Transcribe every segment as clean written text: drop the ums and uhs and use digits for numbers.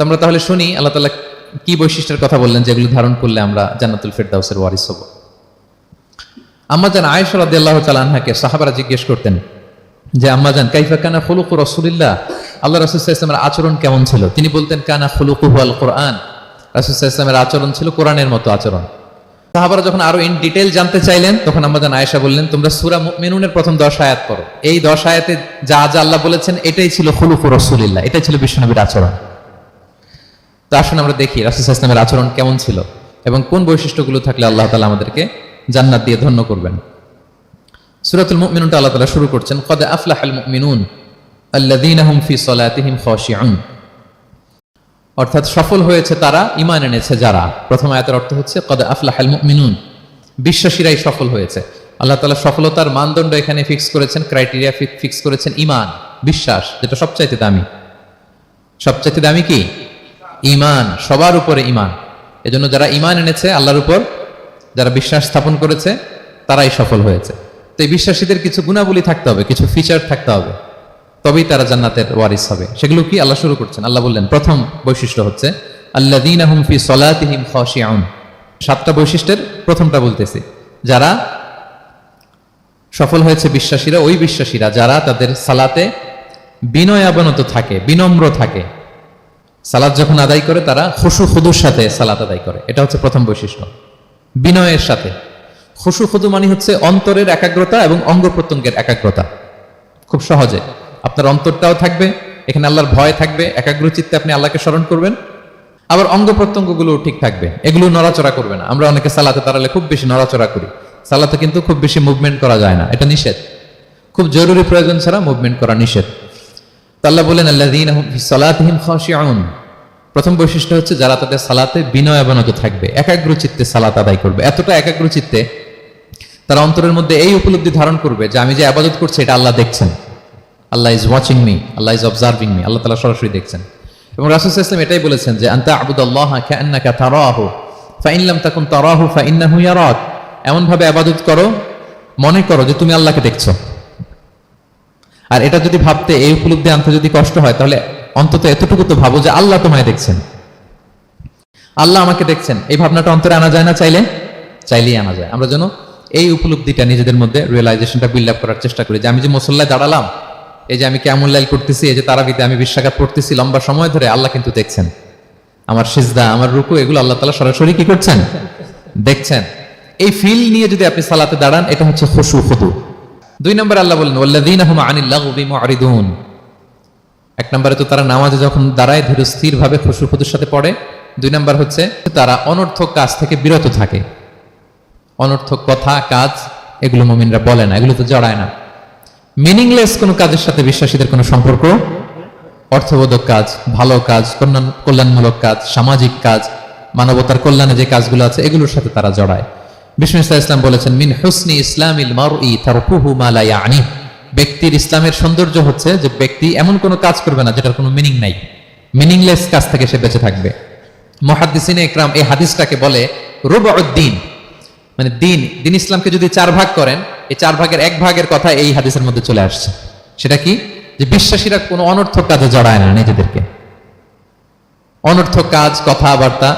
আমরা তাহলে শুনি আল্লাহ তাআলা কি বৈশিষ্ট্যের কথা বললেন যেগুলো ধারণ করলে আমরা জান্নাতুল ফেরদাউসের ওয়ারিস হব। আম্মাজান আয়েশা রাদিয়াল্লাহু তাআলা আনহাকে সাহাবারা জিজ্ঞেস করতেন যে আম্মাজান কাইফা কানা খুলুকু রাসূলিল্লাহ, আল্লাহ রাসূল সাল্লাল্লাহু আলাইহি ওয়াসাল্লামের আচরণ কেমন ছিল? তিনি বলতেন কানা খুলুকুহু আল কোরআন, রাসূল সাল্লাল্লাহু আলাইহি ওয়াসাল্লামের আচরণ ছিল কোরআনের মতো আচরণ। সাহাবারা যখন আরো ইন ডিটেইল জানতে চাইলেন তখন আম্মাজান আয়েশা বললেন তোমরা সূরা মুমিনুনের প্রথম 10 আয়াত পড়ো। এই 10 আয়াতে যা যা আল্লাহ বলেছেন এটাই ছিল খুলুকু রাসূলিল্লাহ, এটাই ছিল বিশ্বনবীর আচরণ। তো আসুন আমরা দেখি রাসূল সাল্লাল্লাহু আলাইহি ওয়াসাল্লামের আচরণ কেমন ছিল এবং কোন বৈশিষ্ট্যগুলো থাকলে আল্লাহ তাআলা আমাদেরকে জান্নাত দিয়ে ধন্য করবেন। সূরাতুল মুমিনুনটা আল্লাহ তাআলা শুরু করছেন ক্বাদ আফলাহাল মুমিনুন আল্লাযীনা হুম ফি সলাতিহিম খাশিউন, অর্থাৎ সফল হয়েছে তারা, ঈমান এনেছে যারা। প্রথম আয়াতের অর্থ হচ্ছে ক্বাদ আফলাহাল মুমিনুন, বিশ্বাসীরাই সফল হয়েছে। আল্লাহ তাআলা সফলতার মানদণ্ড এখানে ফিক্স করেছেন, ক্রাইটেরিয়া ফিক্স করেছেন ঈমান, বিশ্বাস, যেটা সবচাইতে দামি। সবচাইতে দামি কি? ঈমান, সবার উপরে ঈমান। এজন্য যারা ঈমান এনেছে আল্লাহর উপর, যারা বিশ্বাস স্থাপন করেছে তারাই সফল হয়েছে। তো এই বিশ্বাসীদের কিছু গুণাবলী থাকতে হবে, কিছু ফিচার থাকতে হবে, তবেই তারা জান্নাতের ওয়ারিস হবে। সেগুলো কি আল্লাহ শুরু করছেন। আল্লাহ বললেন প্রথম বৈশিষ্ট্য হচ্ছে আল্লাযীনা হুম ফি সলাতিহিম খাশিউন। 7টা বৈশিষ্ট্যের প্রথমটা বলতেছি, যারা সফল হয়েছে বিশ্বাসীরা, ওই বিশ্বাসীরা যারা তাদের সালাতে বিনয়াবনত থাকে, বিনম্র থাকে। সালাত যখন আদায় করে তারা খুশু খুদুর সাথে সালাত আদায় করে, এটা হচ্ছে প্রথম বৈশিষ্ট্য। বিনয়ের সাথে। খুশু খুদু মানে হচ্ছে অন্তরের একাগ্রতা এবং অঙ্গ প্রত্যঙ্গের একাগ্রতা। খুব সহজে আপনার অন্তরটাও থাকবে, এখানে আল্লাহর ভয় থাকবে, একাগ্র চিত্তে আপনি আল্লাহকে স্মরণ করবেন, আবার অঙ্গ প্রত্যঙ্গগুলো ঠিক থাকবে, এগুলো নড়াচড়া করবে না। আমরা অনেকে সালাতে দাঁড়ালে খুব বেশি নড়াচড়া করি, সালাতে কিন্তু খুব বেশি মুভমেন্ট করা যায় না, এটা নিষেধ। খুব জরুরি প্রয়োজন ছাড়া মুভমেন্ট করা নিষেধ। আল্লাহ বলেন আল্লাযীনা হুম ফি সলাতিহিম খাশিউন। প্রথম বৈশিষ্ট্য হচ্ছে যারা তাদের সালাতে বিনয়াবনত থাকবে, একাগ্র চিত্তে সালাত আদায় করবে। এতটা একাগ্র চিত্তে তারা অন্তরের মধ্যে এই উপলব্ধি ধারণ করবে যে আমি যে ইবাদত করছি এটা আল্লাহ দেখছেন, Allah is watching me, Allah is observing me, আল্লাহ তাআলা সরাসরি দেখছেন। এবং রাসূল সাল্লাল্লাহু আলাইহি ওয়াসাল্লাম এটাই বলেছেন যে আনতা আবুদাল্লাহ কাআন্নাকা তারাহু ফাইন লাম তাকুন তারাহু ফাইন্নাহু ইয়ারাক। এমন ভাবে ইবাদত করো মনে করো যে তুমি আল্লাহকে দেখছো। আর এটা যদি ভাবতে, এই উপলব্ধি আনতে যদি কষ্ট হয়, তাহলে অন্তত এতটুকু তো ভাবো যে আল্লাহ তোমায় দেখছেন, আল্লাহ আমাকে দেখছেন। এই ভাবনাটা অন্তরে আনা যায় না? চাইলেই আনা যায়। আমরা যেন এই উপলব্ধিটা নিজেদের মধ্যে রিয়েলাইজেশনটা বিল্ড আপ করার চেষ্টা করি যে আমি যে মুসল্লায় দাঁড়ালাম, এই যে আমি কিয়ামুল লাইল করতেছি, এই যে তারাবিতে আমি 20 রাকাত পড়তেছি লম্বা সময় ধরে, আল্লাহ কিন্তু দেখছেন। আমার সিজদা, আমার রুকু, এগুলো আল্লাহ তাআলা সরাসরি কি করছেন? দেখছেন। এই ফিল নিয়ে যদি আপনি সালাতে দাঁড়ান, এটা হচ্ছে খুশু খুদু। 2 নম্বর আল্লাহ বলেন ওয়াল্লাযীনা হুম আনিল লাগবি মুআরিদুন। 1 নম্বরে তো তারা নামাজে যখন দাঁড়ায় ধীর স্থির ভাবে খুশু খুদুর সাথে পড়ে। 2 নম্বর হচ্ছে তারা অনর্থক কাজ থেকে বিরত থাকে। অনর্থক কথা, কাজ, এগুলো মুমিনরা বলে না, এগুলো তো জড়ায় না। মিনিংলেস কোনো কাজের সাথে বিশ্বাসীদের কোনো সম্পর্ক। অর্থবোধক কাজ, ভালো কাজ, কল্যাণমূলক কাজ, সামাজিক কাজ, মানবতার কল্যাণে যে কাজগুলো আছে এগুলোর সাথে তারা জড়ায়। বিষ্ণু সাল্লাল্লাহু আলাইহি ওয়াসাল্লাম বলেছেন মিন হুসনি ইসলামিল মারই তারকুহু মা লা ইয়ানি। ব্যক্তির ইসলামের সৌন্দর্য হচ্ছে যে ব্যক্তি এমন কোনো কাজ করবে না যেটার কোনো মিনিং নাই। মিনিংলেস কাজ থেকে সে বেঁচে থাকবে। মুহাদ্দিসিনে ইকরাম এই হাদিসটাকে বলে রুবউদ্দিন, মানে দিন ইসলামকে যদি 4 ভাগ করেন, এই 4 ভাগের 1 ভাগের কথা এই হাদিসের মধ্যে চলে আসছে। সেটা কি? যে বিশ্বাসীরা কোনো অনর্থক কাজে জড়ায় না নিজেদেরকে। অনর্থক কাজ, কথাবার্তা,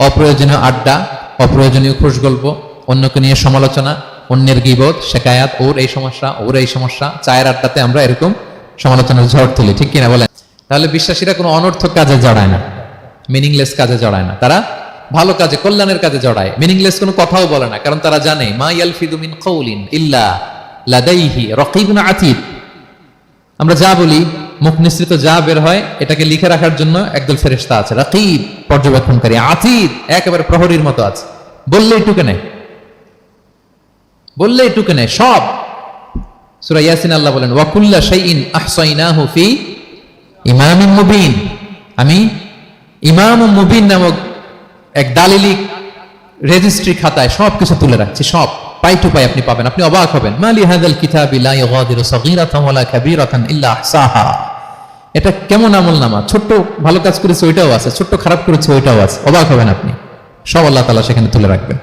অপ্রয়োজনীয় আড্ডা, অপ্রয়োজনীয় খুশগল্প, অন্যকে নিয়ে সমালোচনা, অন্যের গীবত, শিকায়াত, ওর এই সমস্যা, ওর এই সমস্যা, চায়ের আড্ডাতে আমরা এরকম সমালোচনার ঝড় তুলি, ঠিক কিনা বলেন? তাহলে বিশ্বাসীরা কোনো অনর্থক কাজে জড়ায় না, মিনিংলেস কাজে জড়ায় না। তারা ভালো কাজে, কল্যাণের কাজে জড়ায়। মিনিংলেস কোনো কথাও বলে না, কারণ তারা জানে মা ইয়ালফিদু মিন কাউলিন ইল্লা লাদাইহি রাকিবুন আতীদ। আমরা যা বলি, মুখ নিঃসৃত যা বের হয়, এটাকে লিখে রাখার জন্য একদল ফেরেশতা আছে, রাকিব পর্যবেক্ষণকারী, আতীদ একেবারে প্রহরীর মতো আছে। বললেই টুকে নেয়, বললেই টুকে নেয় সব। সূরা ইয়াসিন আল্লাহ বলেন ওয়া কুল্লা শাইইন আহসাইনাহু ফি ইমামিন মুবিন। আমি ইমামুম মুবিন নামক এক দালিলি রেজিস্ট্রি খাতায় সবকিছু তুলে রাখছি, সব পাই টু পাই আপনি পাবেন। আপনি অবাক হবেন, মালি হাযাল কিতাবি লা ইগাদিরু সাগীরাতান ওয়ালা কাবীরাতান ইল্লা আহসাহা। এটা কেমন আমলনামা, ছোট্ট ভালো কাজ করেছে ওইটাও আছে, ছোট্ট খারাপ করেছে ওইটাও আছে। অবাক হবেন আপনি, সব আল্লাহ তাআলা সেখানে তুলে রাখবেন।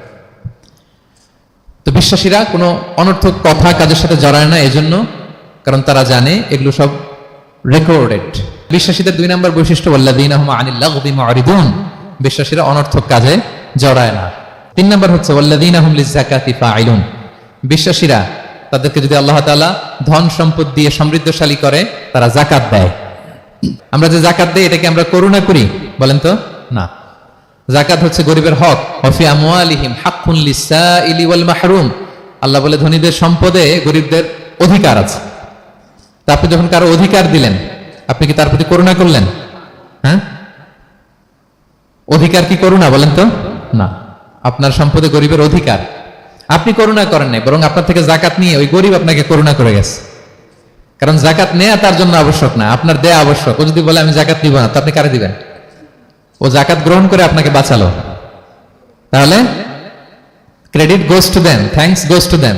তো বিশ্বাসীরা কোনো অনর্থক কথা কাজের সাথে জড়ায় না, এজন্য, কারণ তারা জানে এগুলো সব রেকর্ডেড। বিশ্বাসীদের 2 নম্বর বৈশিষ্ট্য ওয়াল্লাযীনা হুম আনিল লাগবি মুরিদুন, বিশ্বাসীরা অনর্থক কাজে জড়ায় না। 3 নম্বর হচ্ছে ওয়াল্লাযীনা হুম লিযাকাতি ফাইলুন, বিশ্বাসীরা তাদেরকে যদি আল্লাহ তাআলা ধন সম্পদ দিয়ে সমৃদ্ধশালী করে তারা যাকাত দেয়। আমরা যে যাকাত দেই এটাকে আমরা করুণা করি বলেন তো? না, যাকাত হচ্ছে গরিবের হক। ওয়াফি আমওয়ালিহিম হাক্কুন লিসাইলি ওয়াল মাহরুম, আল্লাহ বলে ধনীদের সম্পদে গরিবদের অধিকার আছে। তা আপনি যখন কারো অধিকার দিলেন আপনি কি তার প্রতি করুণা করলেন? হ্যাঁ, অধিকার কি করুণা বলেন তো? না, আপনার সম্পদে গরিবের অধিকার, আপনি করুণা করেন নাই, বরং আপনার থেকে যাকাত নিয়ে ওই গরিব আপনাকে করুণা করে গেছে। কারণ যাকাত নেয়া তার জন্য আবশ্যক না, আপনার দেয়া আবশ্যক। ও যদি বলে আমি যাকাত নিব না, তো আপনি কারে দিবেন? ও যাকাত গ্রহণ করে আপনাকে বাঁচালো, তাহলে credit goes to them, thanks goes to them.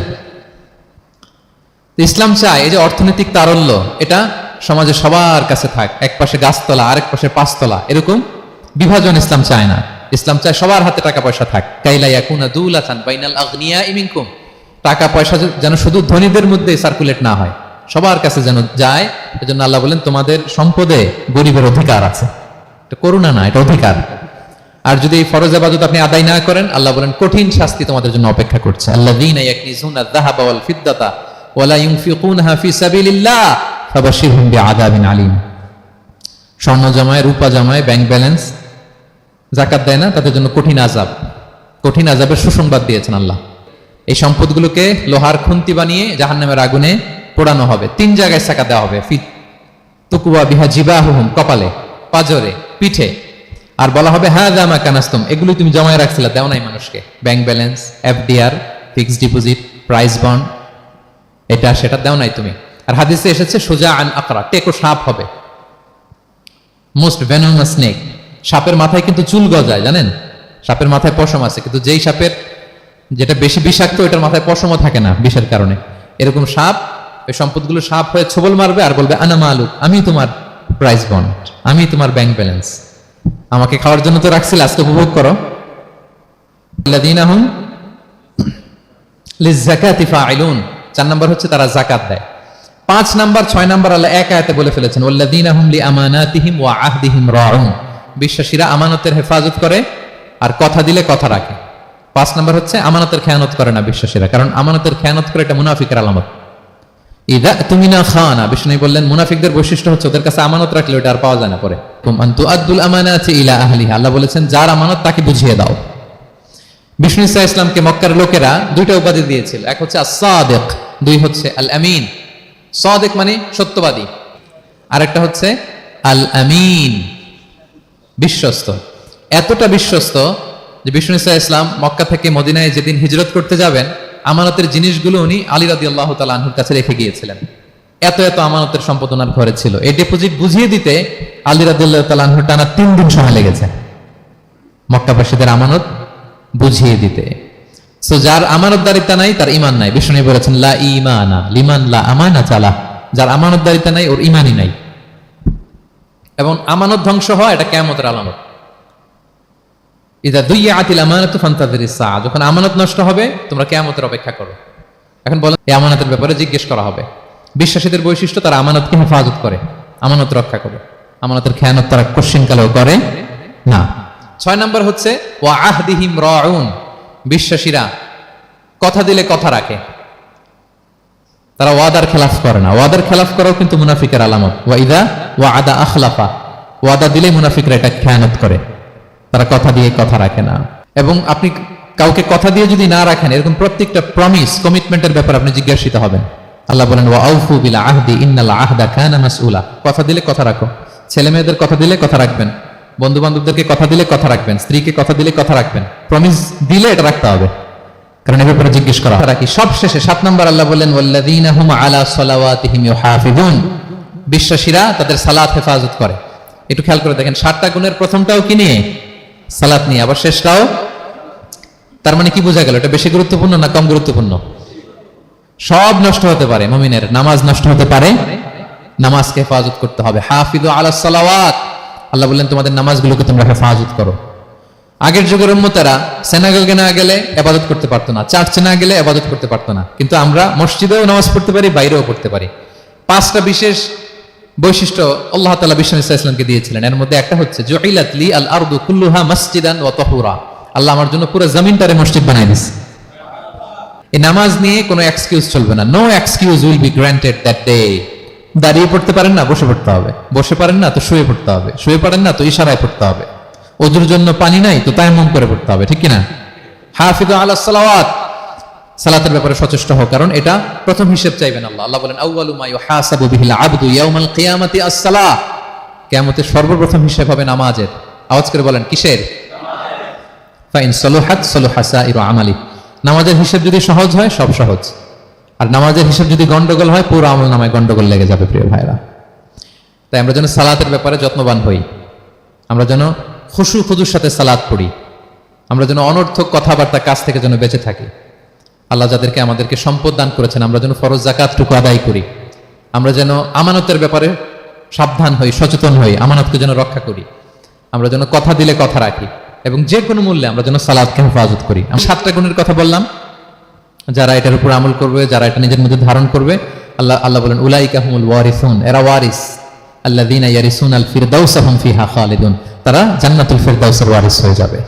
ইসলাম চায় এই যে অর্থনৈতিক তারল্য এটা সমাজে সবার কাছে থাক, এক পাশে গাছতলা আরেক পাশে পাঁচতলা, এরকম বিভাজন ইসলাম চায় না। ইসলাম চায় সবার হাতে টাকা পয়সা থাক। কাইলা ইয়াকুনা দুলাতান বাইনাল আগনিয়াই মিনকুম, টাকা পয়সা যেন শুধু ধনীদের মধ্যে সার্কুলেট না হয়, সবার কাছে যেন যায়। এজন্য আল্লাহ বলেন তোমাদের সম্পদে গরিবের অধিকার আছে। এটা করুণা না, এটা অধিকার। আর যদি এই ফরজ ইবাদত আপনি আদায় না করেন আল্লাহ বলেন কঠিন শাস্তি তোমাদের জন্য অপেক্ষা করছে। আল্লাযীনা ইয়াকনিজুনা আয-যাহাবা ওয়াল ফিদ্দাতা ওয়া লা ইউনফিকুনহা ফি সাবিলিল্লাহ ফাবাশশিরহুম বিআযাবিন আলীম। স্বর্ণ জমায়, রূপা জমায়, ব্যাংক ব্যালেন্স, যাকাত দেয় না, তাদের জন্য কঠিন আযাব, কঠিন আযাবের সুসংবাদ দিয়েছেন আল্লাহ। এই সম্পদগুলোকে লোহার খুন্তি বানিয়ে জাহান্নামের আগুনে পোড়ানো হবে। 3 জায়গায় ছাকা দেওয়া হবে, ফি তুকওয়া বিহা জিবাহুহুম, কপালে, পাজরে, পিঠে। আর বলা হবে হাযা মা কানাসতুম, এগুলো তুমি জমায় রাখছিলে, দাও নাই মানুষকে। Bank balance, FDR, fixed deposit, price bond, এটা সেটা দাও নাই তুমি। আর হাদিসে এসেছে সোজা আন আকরা, টেকো সাপ হবে, মোস্ট ভেনোমাস স্নেক। সাপের মাথায় কিন্তু চুল গজায়, জানেন? সাপের মাথায় পশম আছে, কিন্তু যেই সাপের যেটা বেশি বিষাক্ত এটার মাথায় পশমও থাকে না বিষের কারণে। এরকম সাপ ওই সম্পদগুলো সাপ হয়ে ছোবল মারবে আর বলবে আনা মালুক, আমি তোমার প্রাইস বন্ড, আমি তোমার ব্যাংক ব্যালেন্স, আমাকে খাওয়ার জন্য তো রাখছিলে, আজকে উপভোগ করো। আল্লাযীনা হুম লিযাকাতি ফাইলুন, 4 নাম্বার হচ্ছে তারা যাকাত দেয়। 5 নাম্বার 6 নাম্বার আল্লাহ এক আয়াতে বলে ফেলেছেন ওয়াল্লাযীনা হুম লিআমানাতিহিম ওয়া আহদিহিম রাউন, বিশ্বাসীরা আমানতের হেফাজত করে আর কথা দিলে কথা রাখে। 5 নাম্বার হচ্ছে আমানতের খেয়ানত করে না বিশ্বাসীরা, কারণ আমানতের খেয়ানত করে এটা মুনাফিকের আলামত। ইযা তুমিনা খানা, বিষ্ণু বললেন মুনাফিকদের বৈশিষ্ট্য হচ্ছে ওদের কাছে আমানত রাখলে ওটা আর পাওয়া যায় না পরে। তুমান তুআদ্দুল আমানাতি ইলা আহলিহা, আল্লাহ বলেছেন যার আমানত তাকে বুঝিয়ে দাও। বিষ্ণু ইসা ইসলামকে মক্কার লোকেরা 2টা উপাধি দিয়েছিল, এক হচ্ছে আস-সাদিক, 2 হচ্ছে আল আমিন। সাদিক মানে সত্যবাদী, আর একটা হচ্ছে আল আমিন, বিশ্বস্ত। এতটা বিশ্বস্ত যে বিষ্ণু ইসা ইসলাম মক্কা থেকে মদিনায় যেদিন হিজরত করতে যাবেন আমানতের জিনিসগুলো উনি আলী রাদিয়াল্লাহু তাআলা আনহুর কাছে রেখে গিয়েছিলেন। এত এত আমানতের সম্পদ ওনার ঘরে ছিল। এই ডিপোজিট বুঝিয়ে দিতে আলী রাদিয়াল্লাহু তাআলা আনহুর টানা 3 দিন সময় লেগেছে মক্কাবাসীদের আমানত বুঝিয়ে দিতে। সো যার আমানতদারিতা নাই তার ঈমান নাই। বিষ্ণু বলেছেন লা ঈমানা লিমান লা আমানা চালা, যার আমানতদারিতা নাই ওর ঈমানই নাই। এবং আমানত ধ্বংস হয় এটা কিয়ামতের আলামত। ইযা দুইয়াতিল আমানাতু ফান্তাযিরিস সাআ, যখন আমানত নষ্ট হবে তোমরা কিয়ামতের অপেক্ষা করো। এখন বলেন এই আমানতের ব্যাপারে জিজ্ঞেস করা হবে। বিশ্বাসীদের বৈশিষ্ট্য তারা আমানতকে হেফাজত করে, আমানত রক্ষা করে, আমানতের খেয়ানত তারা কোশ্চিনকালেও করে না। 6 নাম্বার হচ্ছে ওয়া আহদিহিম রাউন, বিশ্বাসীরা কথা দিলে কথা রাখে, তারা ওয়াদার খেলাফ করে না। ওয়াদার খেলাফ করাও কিন্তু মুনাফিকের আলামত। ওয়া ইযা ওয়াআদা আখলাফা, ওয়াদা দিলে মুনাফিকরা এটা খেয়ানত করে, তারা কথা দিয়ে কথা রাখে না। এবং আপনি কাউকে কথা দিয়ে যদি না রাখেন এরকম প্রত্যেকটা প্রমিস কমিটমেন্টের ব্যাপারে আপনি জিজ্ঞাসিত হবেন। আল্লাহ বলেন ওয়া আউফু বিল আহদি ইন্নাল আহদা কানা মাসউলা, কথা দিলে কথা রাখো। ছেলে মেয়েদের কথা দিলে কথা রাখবেন, বন্ধু বান্ধবদেরকে কথা দিলে কথা রাখবেন, স্ত্রীকে কথা দিলে কথা রাখবেন। প্রমিস দিলে এটা রাখতে হবে, কারণ এর ব্যাপারে জিজ্ঞেস করা রাখি। সবশেষে 7 নাম্বার আল্লাহ বলেন ওয়াল্লাযীনা হুম আলা সালাওয়াতিহিম ইউহাফিজুন, বিশ্বাসীরা তাদের সালাত হেফাজত করে। একটু খেয়াল করে দেখেন 7টা গুণের প্রথমটাও কি নিয়ে? সালাত নিয়ে, আবার শেষটাও। তার মানে কি বোঝা গেল? এটা বেশি গুরুত্বপূর্ণ না কম গুরুত্বপূর্ণ? সব নষ্ট হতে পারে, মুমিনের নামাজ নষ্ট হতে পারে, নামাজকে হেফাজত করতে হবে। হাফিজু আলাস সালাওয়াত, আল্লাহ বললেন তোমাদের নামাজগুলোকে তোমরা হেফাজত করো। আগের যুগের উম্মতেরা সিনাগোগে না গেলে ইবাদত করতে পারতো না, চার্চে না গেলে ইবাদত করতে পারতো না, কিন্তু আমরা মসজিদেও নামাজ পড়তে পারি, বাইরেও পড়তে পারি। 5টা বিশেষ বৈশিষ্ট্য আল্লাহ তাআলা বিশ্বনবী সাল্লাল্লাহু আলাইহি ওয়াসাল্লামকে দিয়েছিলেন। এর মধ্যে একটা হচ্ছে জুইলাত লি আল আরদু কুল্লুহা মাসজিদান ওয়া তাহুরা। আল্লাহ আমার জন্য পুরো জমিনটারে মসজিদ বানাই দিয়েছে। এই নামাজ নিয়ে কোনো এক্সকিউজ চলবে না। No excuse will be granted that day. দাঁড়িয়ে পড়তে পারেন না, বসে পড়তে হবে। বসে পারেন না তো শুয়ে পড়তে হবে। শুয়ে পারেন না তো ইশারায় পড়তে হবে। ওযুর জন্য পানি নাই তো তায়াম্মুম করে পড়তে হবে, ঠিক কি না? হাফিজু আলাস সালাওয়াত, সালাতের ব্যাপারে সচেষ্ট হও, কারণ এটা প্রথম হিসেব চাইবেন আল্লাহ। আল্লাহ বলেন আউয়ালু মা ইউহাসাবু বিহিল আবদু ইয়াউমাল কিয়ামাতি আস-সালাহ। কিয়ামতের সর্বপ্রথম হিসেব হবে নামাজের। আওয়াজ করে বলেন কিসের? নামাজের। ফাইন সালুহাত সালুহা সাইরু আমালি। নামাজের হিসেব যদি সহজ হয় সব সহজ, আর নামাজের হিসেব যদি গন্ডগোল হয় পুরো আমল নামায় গন্ডগোল লেগে যাবে। প্রিয় ভাইরা, তাই আমরা যেন সালাতের ব্যাপারে যত্নবান হই, আমরা যেন খুশু খুদুর সাথে সালাত পড়ি, আমরা যেন অনর্থক কথাবার্তা কাজ থেকে যেন বেঁচে থাকি। আল্লাহ যাদেরকে আমাদেরকে সম্পদ দান করেছেন আমরা যেন ফরজ যাকাতটুকু আদায় করি, আমরা যেন আমানতের ব্যাপারে সাবধান হই, সচেতন হই, আমানতকে যেন রক্ষা করি, আমরা যেন কথা দিলে কথা রাখি, এবং যে কোনো মূল্যে আমরা যেন সালাতকে হেফাজত করি। আমি 7টা গুণের কথা বললাম, যারা এটার উপর আমল করবে, যারা এটা নিজের মধ্যে ধারণ করবে, আল্লাহ বলেন উলাইকা হুমুল ওয়ারিসুন, এরা ওয়ারিস, আল্লাযীনা ইয়ারিসুনাল ফিরদাউসা হুম ফিহা খালিদুন, তারা জান্নাতুল ফিরদাউসের ওয়ারিস হয়ে যাবে।